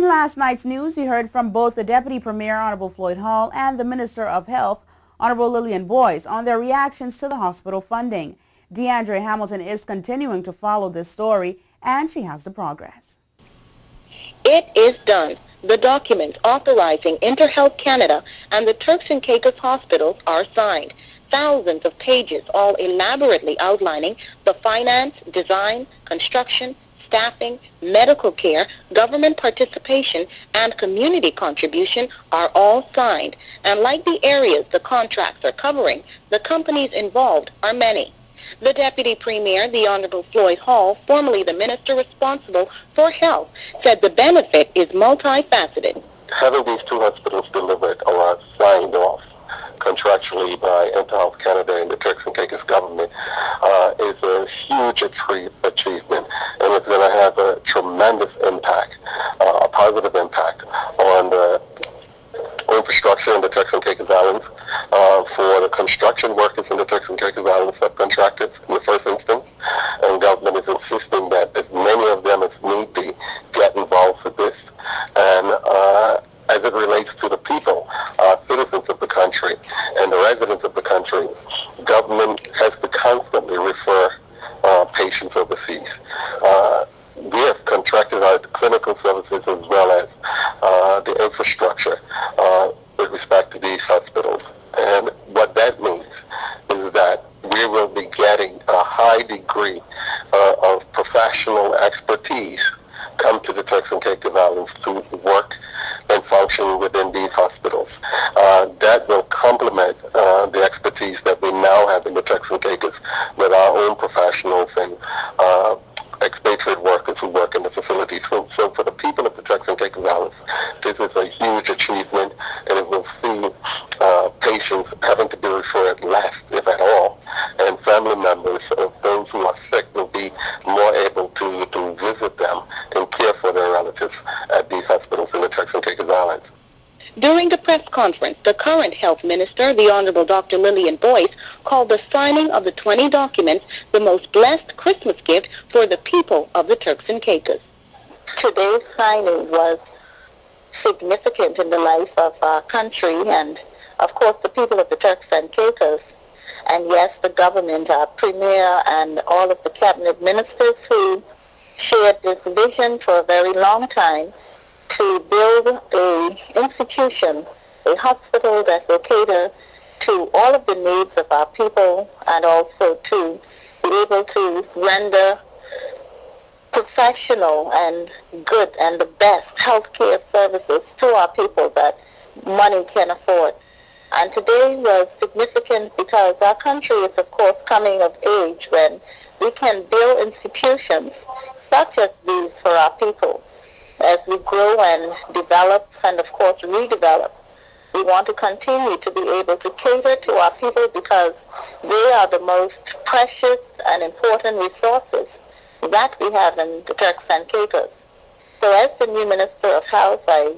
In last night's news, you heard from both the Deputy Premier, Honorable Floyd Hall, and the Minister of Health, Honorable Lillian Boyce, on their reactions to the hospital funding. DeAndre Hamilton is continuing to follow this story, and she has the progress. It is done. The documents authorizing InterHealth Canada and the Turks and Caicos hospitals are signed. Thousands of pages, all elaborately outlining the finance, design, construction, staffing, medical care, government participation, and community contribution are all signed. And like the areas the contracts are covering, the companies involved are many. The Deputy Premier, the Honorable Floyd Hall, formerly the Minister responsible for health, said the benefit is multifaceted. Having these two hospitals delivered or signed off contractually by InterHealth Canada and the Turks and Caicos government is a huge achievement, and it's going to have a tremendous impact, a positive impact on the infrastructure in the Turks and Caicos Islands, for the construction workers in the Turks and Caicos Islands, subcontractors in the first instance, and government is insisting that as many of them as need be get involved with this. And as it relates to the people, citizens of the country and the residents of the country, government has to constantly refer patients overseas. We have contracted out clinical services as well as the infrastructure with respect to these hospitals. And what that means is that we will be getting a high degree of professional expertise come to the Turks and Caicos Islands to work and function within these hospitals. That will complement the expertise that we now have in the Turks and Caicos with our own professionals and expatriate workers who work in the facilities. So for the people of the Turks and Caicos Islands, this is a huge achievement, and it will see patients having to be referred less, if at all, and family members of those who are sick will be more able to visit them and care for their relatives at these hospitals in the Turks and Caicos Islands. During the press conference, the current Health Minister, the Honorable Dr. Lillian Boyce, called the signing of the 20 documents the most blessed Christmas gift for the people of the Turks and Caicos. Today's signing was significant in the life of our country and, of course, the people of the Turks and Caicos. And yes, the government, our Premier, and all of the cabinet ministers who shared this vision for a very long time to build an institution, a hospital that will cater to all of the needs of our people and also to be able to render professional and good and the best healthcare services to our people that money can afford. And today was significant because our country is, of course, coming of age when we can build institutions such as these for our people. As we grow and develop and, of course, redevelop, we want to continue to be able to cater to our people because they are the most precious and important resources that we have in the Turks and Caicos. So as the new Minister of Health, I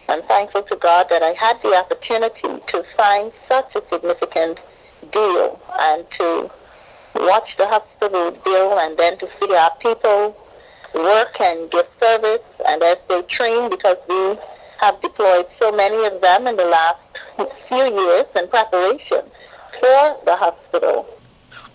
am thankful to God that I had the opportunity to sign such a significant deal and to watch the hospital build and then to see our people work and give service, and as they train, because we have deployed so many of them in the last few years in preparation for the hospital.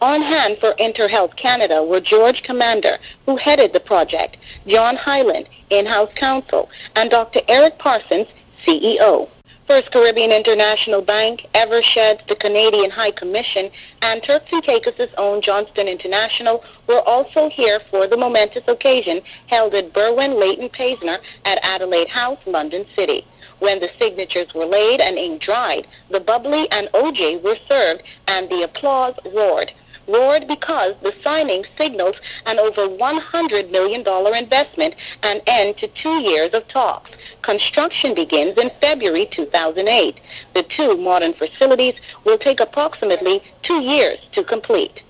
On hand for InterHealth Canada were George Commander, who headed the project, John Highland, in-house counsel, and Dr. Eric Parsons, CEO. First Caribbean International Bank, Evershed, the Canadian High Commission, and Turks and Caicos' own Johnston International were also here for the momentous occasion held at Berwyn Leighton Paisner at Adelaide House, London City. When the signatures were laid and ink dried, the bubbly and OJ were served, and the applause roared. Roared because the signing signals an over $100 million investment and end to 2 years of talks. Construction begins in February 2008. The two modern facilities will take approximately 2 years to complete.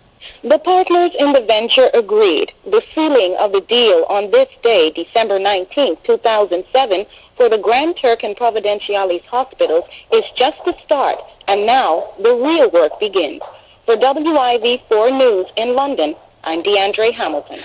The partners in the venture agreed. The sealing of the deal on this day, December 19, 2007, for the Grand Turk and Providenciales hospitals is just the start, and now the real work begins. For WIV4 News in London, I'm DeAndre Hamilton.